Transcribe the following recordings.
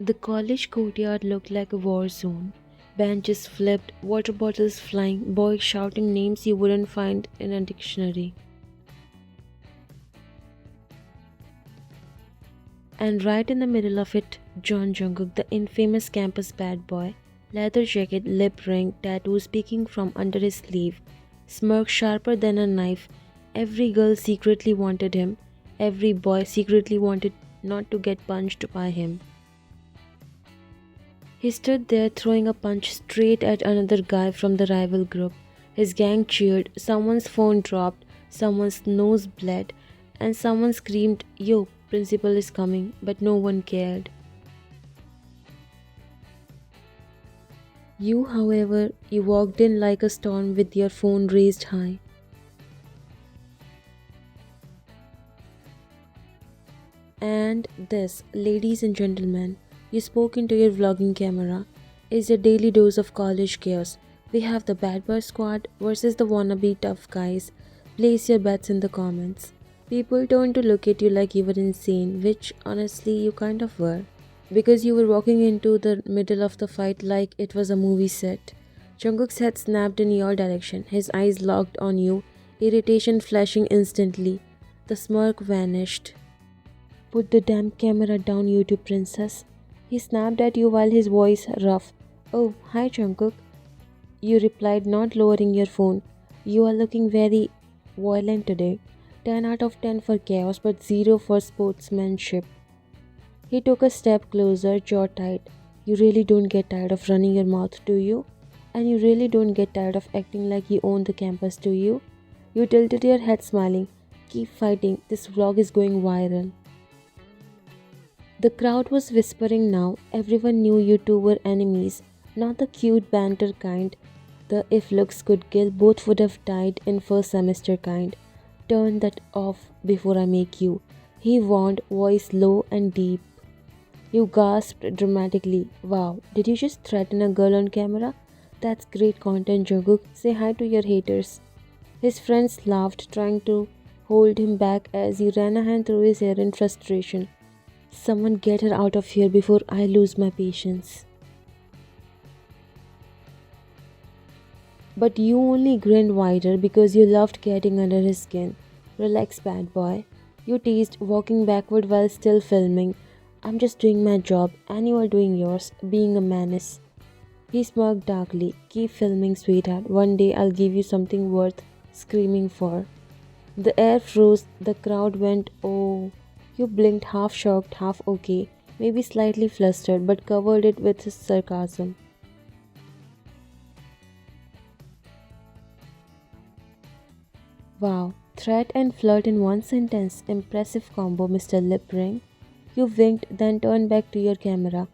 The college courtyard looked like a war zone. Benches flipped, water bottles flying, boys shouting names you wouldn't find in a dictionary. And right in the middle of it, John Junguk, the infamous campus bad boy, leather jacket, lip ring, tattoos peeking from under his sleeve, smirk sharper than a knife. Every girl secretly wanted him. Every boy secretly wanted not to get punched by him. He stood there throwing a punch straight at another guy from the rival group. His gang cheered, someone's phone dropped, someone's nose bled, and someone screamed, "Yo, principal is coming," but no one cared. You, however, you walked in like a storm with your phone raised high. And this, ladies and gentlemen, you spoke into your vlogging camera, is your daily dose of college chaos. We have the bad boy squad versus the wannabe tough guys. Place your bets in the comments. People turned to look at you like you were insane, which honestly you kind of were. Because you were walking into the middle of the fight like it was a movie set. Jungkook's head snapped in your direction, his eyes locked on you, irritation flashing instantly. The smirk vanished. "Put the damn camera down, YouTube princess." He snapped at you while his voice rough. "Oh, hi Jungkook." You replied, not lowering your phone. "You are looking very violent today. 10 out of 10 for chaos, but 0 for sportsmanship." He took a step closer, jaw tight. "You really don't get tired of running your mouth, do you? And you really don't get tired of acting like you own the campus, do you?" You tilted your head smiling. "Keep fighting, this vlog is going viral." The crowd was whispering now. Everyone knew you two were enemies, not the cute banter kind, the "if looks could kill, both would have died in first semester" kind. "Turn that off before I make you," he warned, voice low and deep. You gasped dramatically. "Wow, did you just threaten a girl on camera? That's great content, Jungkook. Say hi to your haters." His friends laughed, trying to hold him back as he ran a hand through his hair in frustration. "Someone get her out of here before I lose my patience." But you only grinned wider because you loved getting under his skin. "Relax, bad boy," you teased, walking backward while still filming. "I'm just doing my job and you are doing yours, being a menace." He smirked darkly. "Keep filming, sweetheart. One day I'll give you something worth screaming for." The air froze. The crowd went, "Oh." You blinked, half shocked, half okay, maybe slightly flustered, but covered it with his sarcasm. "Wow, threat and flirt in one sentence. Impressive combo, Mr. Lip Ring." You winked, then turned back to your camera.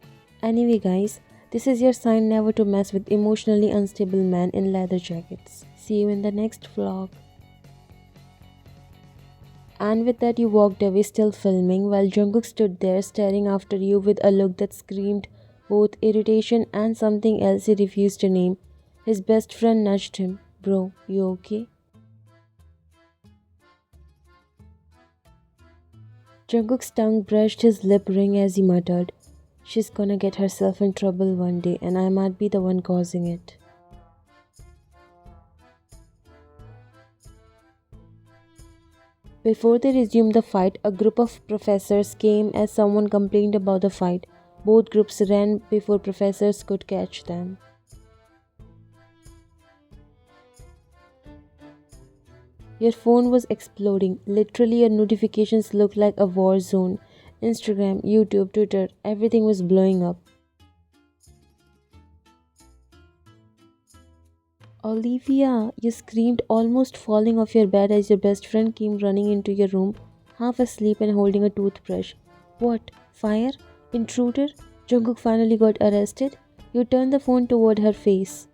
"Anyway, guys, this is your sign never to mess with emotionally unstable men in leather jackets. See you in the next vlog." And with that, you walked away, still filming, while Jungkook stood there staring after you with a look that screamed both irritation and something else he refused to name. His best friend nudged him. "Bro, you okay?" Jungkook's tongue brushed his lip ring as he muttered, "She's gonna get herself in trouble one day, and I might be the one causing it." Before they resumed the fight, a group of professors came as someone complained about the fight. Both groups ran before professors could catch them. Your phone was exploding. Literally, your notifications looked like a war zone. Instagram, YouTube, Twitter, everything was blowing up. "Olivia!" you screamed, almost falling off your bed as your best friend came running into your room, half asleep and holding a toothbrush. "What? Fire? Intruder? Jungkook finally got arrested?" You turned the phone toward her face.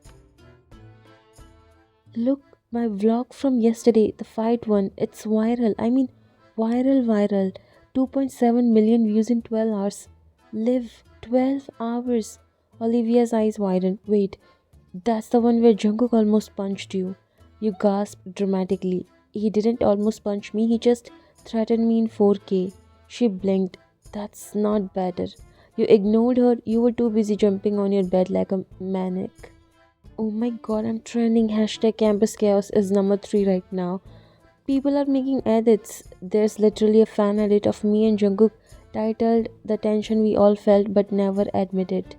"Look, my vlog from yesterday, the fight one. It's viral. I mean, viral. 2.7 million views in 12 hours. Live 12 hours." Olivia's eyes widened. "Wait, that's the one where Jungkook almost punched you." You gasped dramatically. "He didn't almost punch me, he just threatened me in 4K. She blinked. "That's not better. You ignored her, you were too busy jumping on your bed like a maniac. Oh my god, I'm trending. Hashtag campus chaos is number 3 right now. People are making edits. There's literally a fan edit of me and Junguk titled The Tension We All Felt But Never Admitted.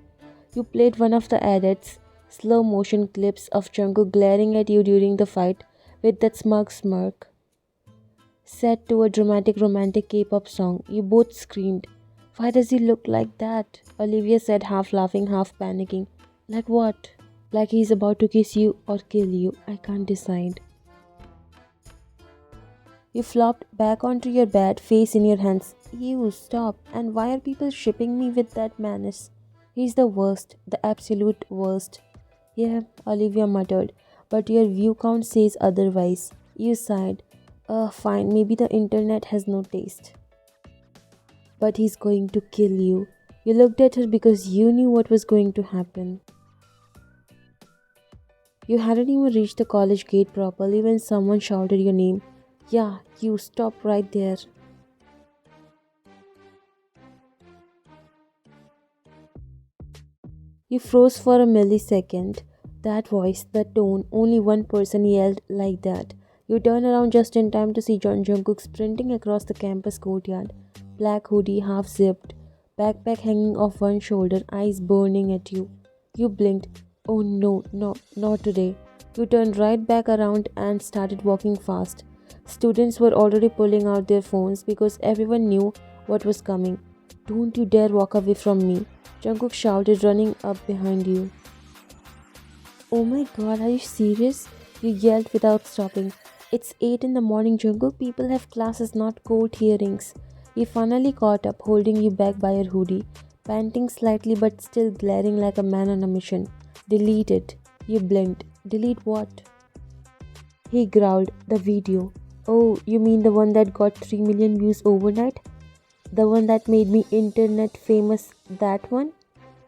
You played one of the edits, slow motion clips of Jungkook glaring at you during the fight with that smug smirk. Set to a dramatic romantic K-pop song, you both screamed. Why does he look like that? Olivia said, half laughing, half panicking. Like what? Like he's about to kiss you or kill you. I can't decide. You flopped back onto your bed, face in your hands. You stop. And why are people shipping me with that menace? He's the worst, the absolute worst. Yeah, Olivia muttered, but your view count says otherwise. You sighed. Fine, maybe the internet has no taste. But he's going to kill you. You looked at her because you knew what was going to happen. You hadn't even reached the college gate properly when someone shouted your name. Yeah, you stop right there. You froze for a millisecond. That voice, that tone, only one person yelled like that. You turned around just in time to see John Jungkook sprinting across the campus courtyard. Black hoodie, half zipped, backpack hanging off one shoulder, eyes burning at you. You blinked. Oh no, no, not today. You turned right back around and started walking fast. Students were already pulling out their phones because everyone knew what was coming. Don't you dare walk away from me, Jungkook shouted, running up behind you. Oh my god, are you serious? You yelled without stopping. It's 8 in the morning, Jungkook. People have classes, not court hearings. He finally caught up, holding you back by your hoodie, panting slightly but still glaring like a man on a mission. Delete it. You blinked. Delete what? He growled. The video. Oh, you mean the one that got 3 million views overnight? The one that made me internet famous? That one?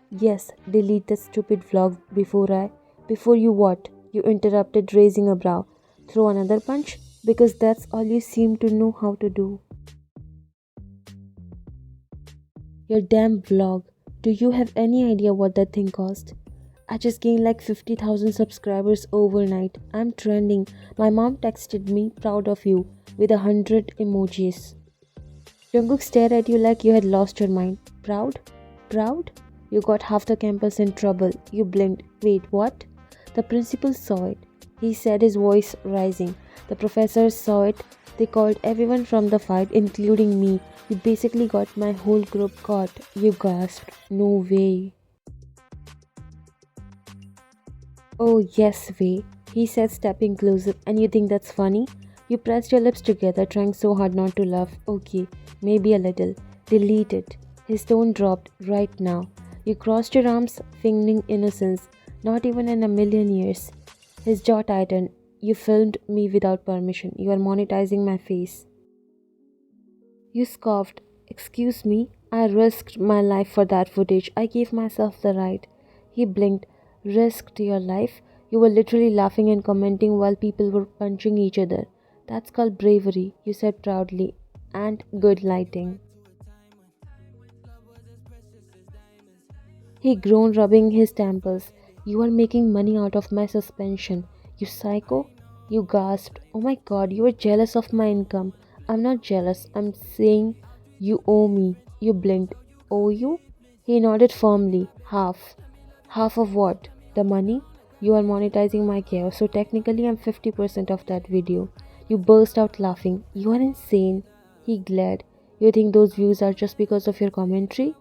Yes, delete the stupid vlog before you what? You interrupted, raising a brow. Throw another punch? Because that's all you seem to know how to do. Your damn vlog. Do you have any idea what that thing cost? I just gained like 50,000 subscribers overnight. I'm trending. My mom texted me, proud of you, with 100 emojis. Jungkook stared at you like you had lost your mind. Proud? Proud? You got half the campus in trouble. You blinked. Wait, what? The principal saw it. He said, his voice rising. The professors saw it. They called everyone from the fight, including me. You basically got my whole group caught. You gasped. No way. Oh, yes, way. He said, stepping closer. And you think that's funny? You pressed your lips together, trying so hard not to laugh. Okay, maybe a little. Delete it. His tone dropped. Right now. You crossed your arms, feigning innocence. Not even in a million years. His jaw tightened. You filmed me without permission. You are monetizing my face. You scoffed. Excuse me? I risked my life for that footage. I gave myself the right. He blinked. Risked your life? You were literally laughing and commenting while people were punching each other. That's called bravery, you said proudly. And good lighting. He groaned, rubbing his temples. You are making money out of my suspension. You psycho? You gasped. Oh my god, you are jealous of my income. I'm not jealous. I'm saying you owe me. You blinked. Owe you? He nodded firmly. Half. Half of what? The money? You are monetizing my chaos, so technically I'm 50% of that video. You burst out laughing. You are insane. He glared. You think those views are just because of your commentary?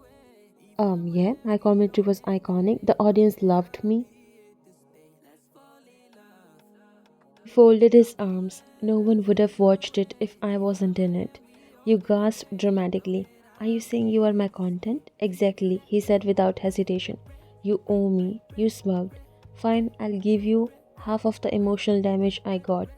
Yeah, my commentary was iconic. The audience loved me. He folded his arms. No one would have watched it if I wasn't in it. You gasped dramatically. Are you saying you are my content? Exactly, he said without hesitation. You owe me. You smiled. Fine, I'll give you half of the emotional damage I got.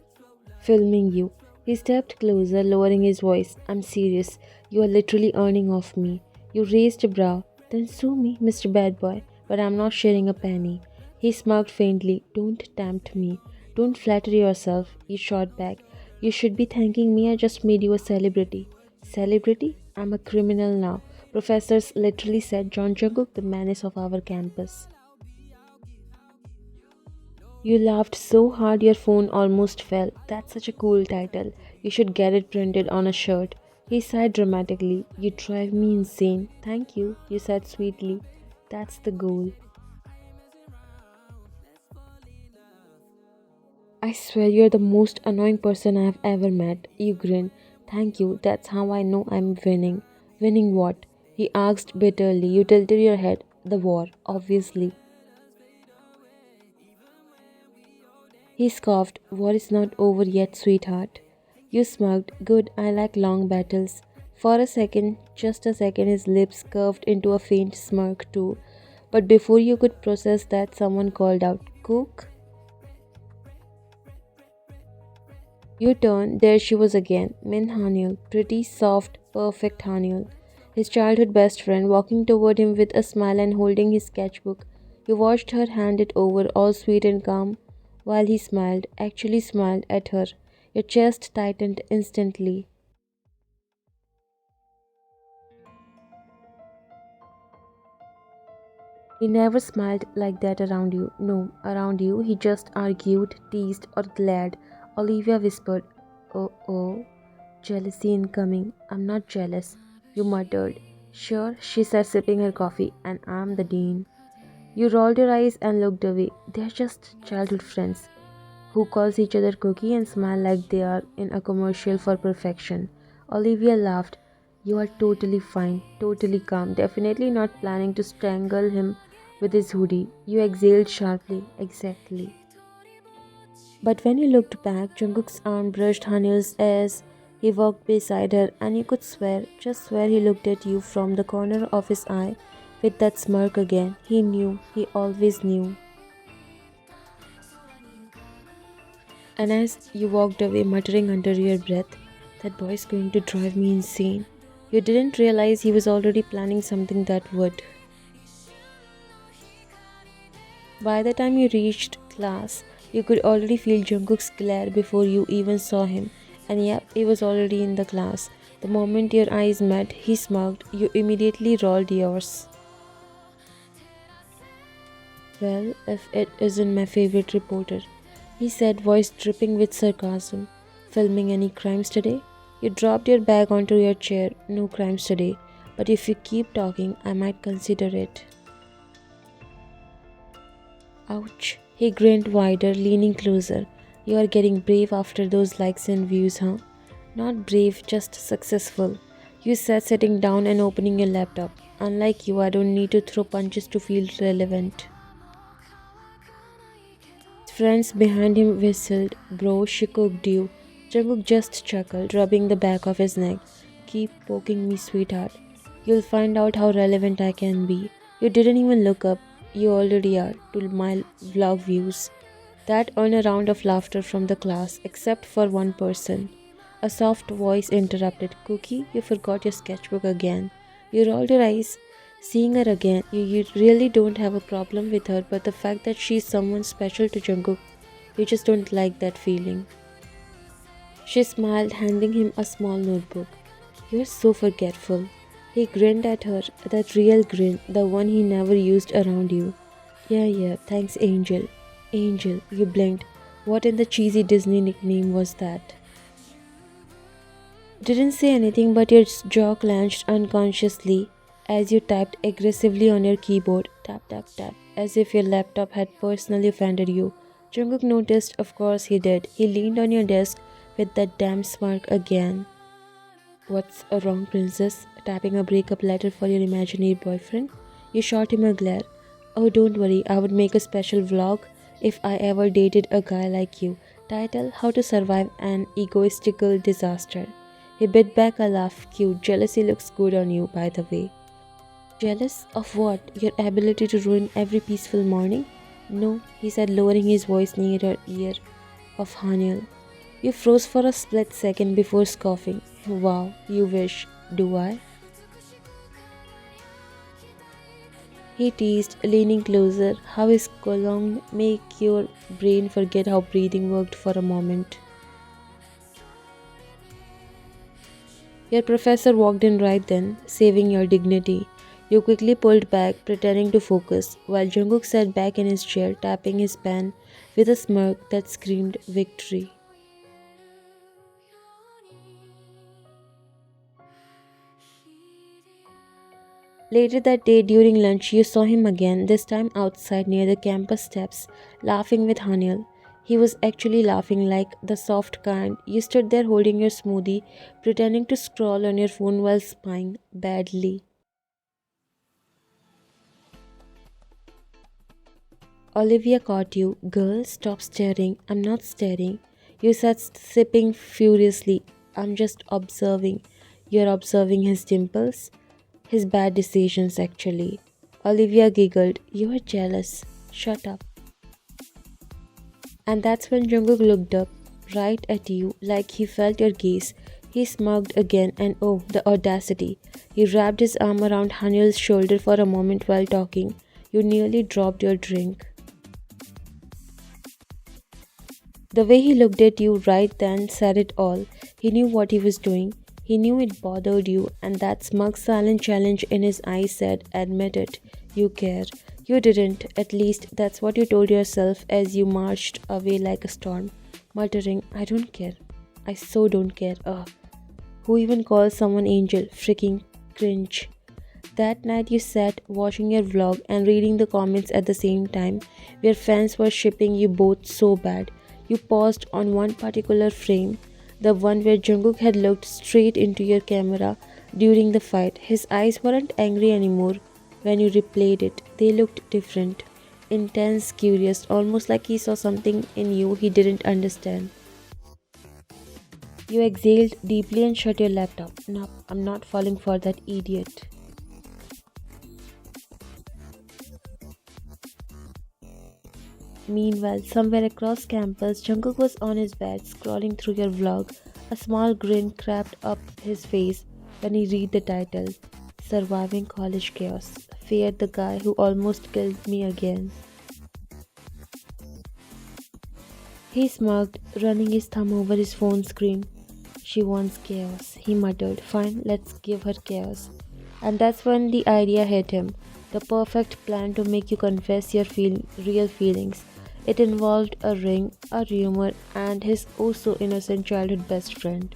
Filming you. He stepped closer, lowering his voice. I'm serious. You are literally earning off me. You raised a brow. Then sue me, Mr. Bad Boy, but I'm not sharing a penny. He smirked faintly. Don't tempt me. Don't flatter yourself. You shot back. You should be thanking me. I just made you a celebrity. Celebrity? I'm a criminal now. Professors literally said John Junguk the menace of our campus. You laughed so hard your phone almost fell. That's such a cool title. You should get it printed on a shirt. He sighed dramatically. You drive me insane. Thank you, you said sweetly. That's the goal. I swear you're the most annoying person I have ever met. You grinned. Thank you, that's how I know I'm winning. Winning what? He asked bitterly. You tilted your head. The war, obviously. He scoffed. War is not over yet, sweetheart. You smirked. Good, I like long battles. For a second, just a second, his lips curved into a faint smirk, too. But before you could process that, someone called out, Cook? You turned, there she was again, Min Haniel, pretty, soft, perfect Haniel. His childhood best friend, walking toward him with a smile and holding his sketchbook. You watched her hand it over, all sweet and calm, while he smiled, actually smiled at her. Your chest tightened instantly. He never smiled like that around you. No, around you, he just argued, teased, or glared. Olivia whispered, Oh, oh, jealousy incoming. I'm not jealous, you muttered. Sure, she said, sipping her coffee, and I'm the dean. You rolled your eyes and looked away. They're just childhood friends who calls each other cookie and smile like they are in a commercial for perfection. Olivia laughed. You are totally fine, totally calm, definitely not planning to strangle him with his hoodie. You exhaled sharply. Exactly. But when you looked back, Jungkook's arm brushed Hanil's as he walked beside her, and you could swear, just swear he looked at you from the corner of his eye with that smirk again. He knew, he always knew. And as you walked away, muttering under your breath, that boy's going to drive me insane, you didn't realize he was already planning something that would. By the time you reached class, you could already feel Jungkook's glare before you even saw him. And yep, he was already in the class. The moment your eyes met, he smirked. You immediately rolled yours. Well, if it isn't my favorite reporter, he said, voice dripping with sarcasm. Filming any crimes today? You dropped your bag onto your chair. No crimes today. But if you keep talking, I might consider it. Ouch. He grinned wider, leaning closer. You are getting brave after those likes and views, huh? Not brave, just successful. You said, sitting down and opening your laptop. Unlike you, I don't need to throw punches to feel relevant. His friends behind him whistled. Bro, she cooked you. Jungkook just chuckled, rubbing the back of his neck. Keep poking me, sweetheart. You'll find out how relevant I can be. You didn't even look up. You already are, to my vlog views. That earned a round of laughter from the class, except for one person. A soft voice interrupted. Cookie, you forgot your sketchbook again. You rolled your eyes. Seeing her again, you really don't have a problem with her, but the fact that she's someone special to Jungkook, you just don't like that feeling. She smiled, handing him a small notebook. You're so forgetful. He grinned at her, that real grin, the one he never used around you. Yeah, yeah, thanks, Angel. Angel, you blinked. What in the cheesy Disney nickname was that? Didn't say anything, but your jaw clenched unconsciously as you typed aggressively on your keyboard. Tap, tap, tap, as if your laptop had personally offended you. Jungkook noticed, of course he did. He leaned on your desk with that damn smirk again. What's wrong, princess? Tapping a breakup letter for your imaginary boyfriend? You shot him a glare. Oh, don't worry, I would make a special vlog if I ever dated a guy like you. Title, How to Survive an Egoistical Disaster. He bit back a laugh. Cute. Jealousy looks good on you, by the way. Jealous of what? Your ability to ruin every peaceful morning? No, he said, lowering his voice near her ear of Haniel. You froze for a split second before scoffing. Wow, you wish. Do I? He teased, leaning closer. How is cologne make your brain forget how breathing worked for a moment? Your professor walked in right then, saving your dignity. You quickly pulled back, pretending to focus, while Jungkook sat back in his chair, tapping his pen with a smirk that screamed victory. Later that day during lunch, you saw him again, this time outside near the campus steps, laughing with Hanil. He was actually laughing like the soft kind. You stood there holding your smoothie, pretending to scroll on your phone while spying badly. Olivia caught you. Girl, stop staring. I'm not staring. You said, sipping furiously. I'm just observing. You're observing his dimples? His bad decisions, actually. Olivia giggled. You are jealous. Shut up. And that's when Jungkook looked up, right at you, like he felt your gaze. He smirked again, and oh, the audacity. He wrapped his arm around Hanul's shoulder for a moment while talking. You nearly dropped your drink. The way he looked at you right then said it all. He knew what he was doing. He knew it bothered you, and that smug silent challenge in his eyes said, admit it, you care. You didn't, at least that's what you told yourself as you marched away like a storm, muttering, I don't care. I so don't care. Ugh. Who even calls someone angel? Freaking cringe. That night you sat watching your vlog and reading the comments at the same time, where fans were shipping you both so bad. You paused on one particular frame, the one where Jungkook had looked straight into your camera during the fight. His eyes weren't angry anymore when you replayed it. They looked different, intense, curious, almost like he saw something in you he didn't understand. You exhaled deeply and shut your laptop. No, I'm not falling for that idiot. Meanwhile, somewhere across campus, Jungkook was on his bed scrolling through your vlog. A small grin crept up his face when he read the title, Surviving College Chaos. Feared the guy who almost killed me again. He smirked, running his thumb over his phone screen. She wants chaos, he muttered. Fine, let's give her chaos. And that's when the idea hit him. The perfect plan to make you confess your real feelings. It involved a ring, a rumor, and his oh so innocent childhood best friend.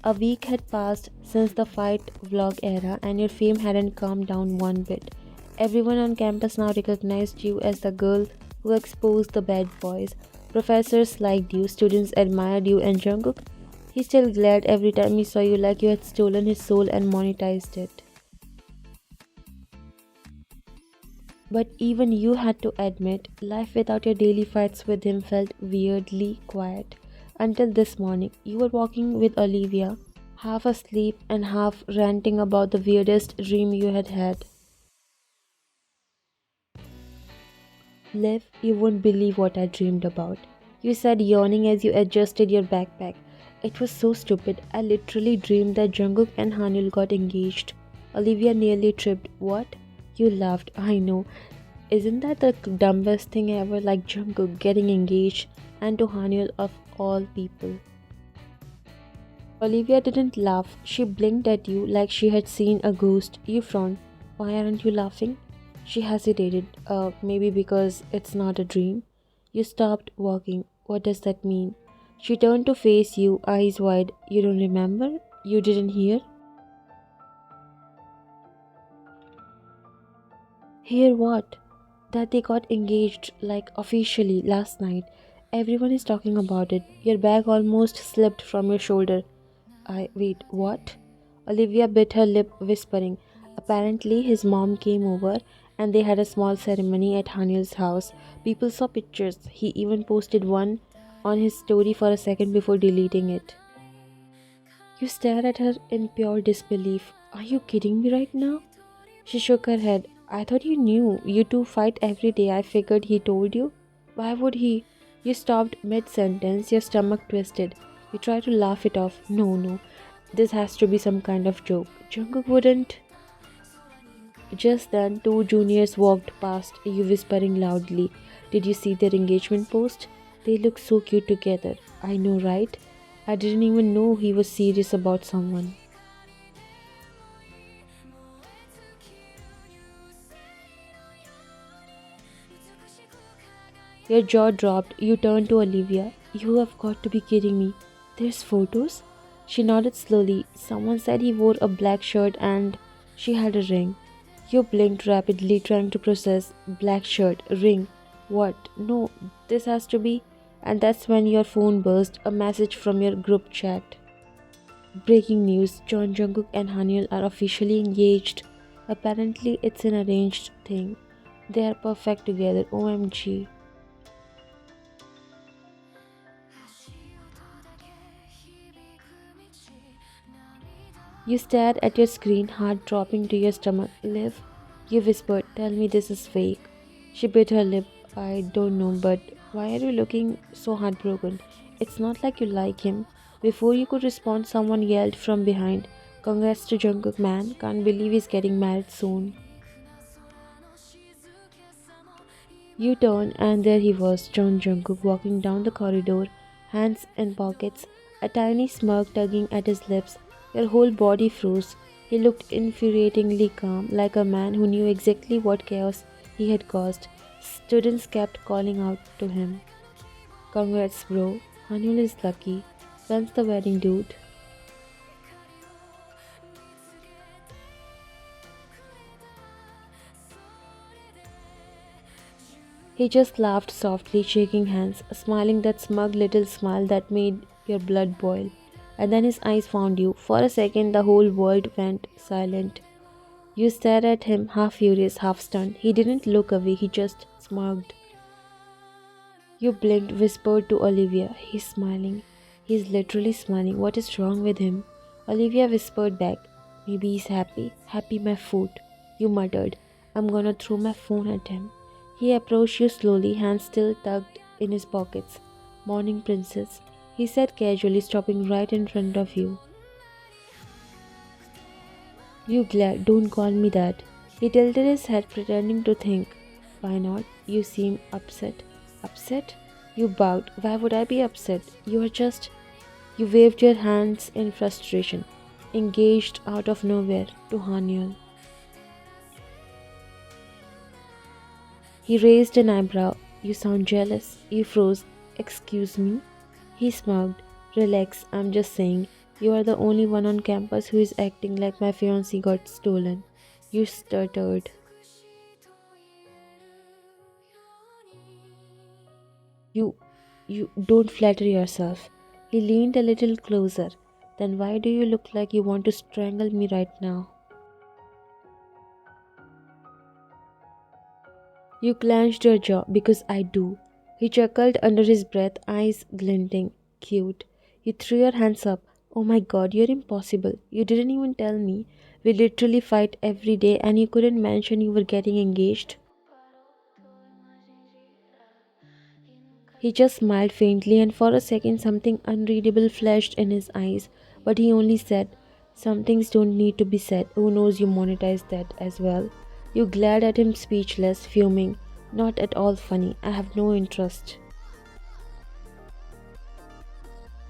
A week had passed since the fight vlog era, and your fame hadn't calmed down one bit. Everyone on campus now recognized you as the girl who exposed the bad boys. Professors liked you, students admired you, and Jungkook, he still glared every time he saw you like you had stolen his soul and monetized it. But even you had to admit, life without your daily fights with him felt weirdly quiet. Until this morning, you were walking with Olivia, half asleep and half ranting about the weirdest dream you had had. Liv, you won't believe what I dreamed about. You said, yawning as you adjusted your backpack. It was so stupid. I literally dreamed that Jungkook and Hanul got engaged. Olivia nearly tripped. What? You laughed. I know. Isn't that the dumbest thing ever? Like Jungkook getting engaged, and to Hanul of all people. Olivia didn't laugh. She blinked at you like she had seen a ghost. You frowned. Why aren't you laughing? She hesitated. Maybe because it's not a dream. You stopped walking. What does that mean? She turned to face you, eyes wide. You don't remember? You didn't hear? Hear what? That they got engaged, like officially, last night. Everyone is talking about it. Your bag almost slipped from your shoulder. Wait, what? Olivia bit her lip, whispering. Apparently, his mom came over and they had a small ceremony at Hanil's house. People saw pictures. He even posted one on his story for a second before deleting it. You stare at her in pure disbelief. Are you kidding me right now? She shook her head. I thought you knew. You two fight every day. I figured he told you. Why would he? You stopped mid sentence, your stomach twisted. You tried to laugh it off. No, no. This has to be some kind of joke. Jungkook wouldn't. Just then, two juniors walked past you whispering loudly. Did you see their engagement post? They look so cute together. I know, right? I didn't even know he was serious about someone. Your jaw dropped. You turned to Olivia. You have got to be kidding me. There's photos? She nodded slowly. Someone said he wore a black shirt and she had a ring. You blinked rapidly, trying to process. Black shirt, ring. What? No, this has to be. And that's when your phone buzzed, a message from your group chat. Breaking news, John Jungkook and Hanyul are officially engaged. Apparently, it's an arranged thing. They are perfect together, OMG. You stared at your screen, heart dropping to your stomach. Liv, you whispered, tell me this is fake. She bit her lip. I don't know, but why are you looking so heartbroken? It's not like you like him. Before you could respond, someone yelled from behind. Congrats to Jungkook, man. Can't believe he's getting married soon. You turned, and there he was, John Jungkook, walking down the corridor, hands in pockets, a tiny smirk tugging at his lips. Your whole body froze. He looked infuriatingly calm, like a man who knew exactly what chaos he had caused. Students kept calling out to him. Congrats, bro. Hanul is lucky. When's the wedding, dude? He just laughed softly, shaking hands, smiling that smug little smile that made your blood boil. And then his eyes found you. For a second, the whole world went silent. You stared at him, half furious, half stunned. He didn't look away, he just smirked. You blinked, whispered to Olivia. He's smiling. He's literally smiling. What is wrong with him? Olivia whispered back. Maybe he's happy. Happy my foot. You muttered. I'm gonna throw my phone at him. He approached you slowly, hands still tucked in his pockets. Morning, princess, he said casually, stopping right in front of you. You glad, don't call me that. He tilted his head, pretending to think. Why not? You seem upset. Upset? You bowed. Why would I be upset? You are just. You waved your hands in frustration, engaged out of nowhere to Hanyul. He raised an eyebrow. You sound jealous. You froze. Excuse me? He smirked. Relax, I'm just saying. You are the only one on campus who is acting like my fiancé got stolen. You stuttered. You, you don't flatter yourself. He leaned a little closer. Then why do you look like you want to strangle me right now? You clenched your jaw because I do. He chuckled under his breath, eyes glinting. Cute. You threw your hands up. Oh my god, you're impossible. You didn't even tell me. We literally fight every day and you couldn't mention you were getting engaged. He just smiled faintly and for a second something unreadable flashed in his eyes. But he only said, some things don't need to be said. Who knows you monetize that as well. You glared at him speechless, fuming. Not at all funny. I have no interest.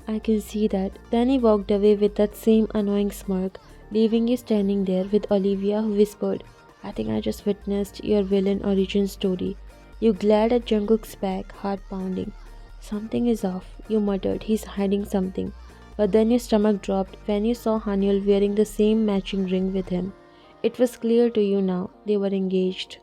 I can see that. Then he walked away with that same annoying smirk, leaving you standing there with Olivia who whispered, I think I just witnessed your villain origin story. You glared at Jungkook's back, heart pounding. Something is off, you muttered. He's hiding something. But then your stomach dropped when you saw Hanyul wearing the same matching ring with him. It was clear to you now they were engaged.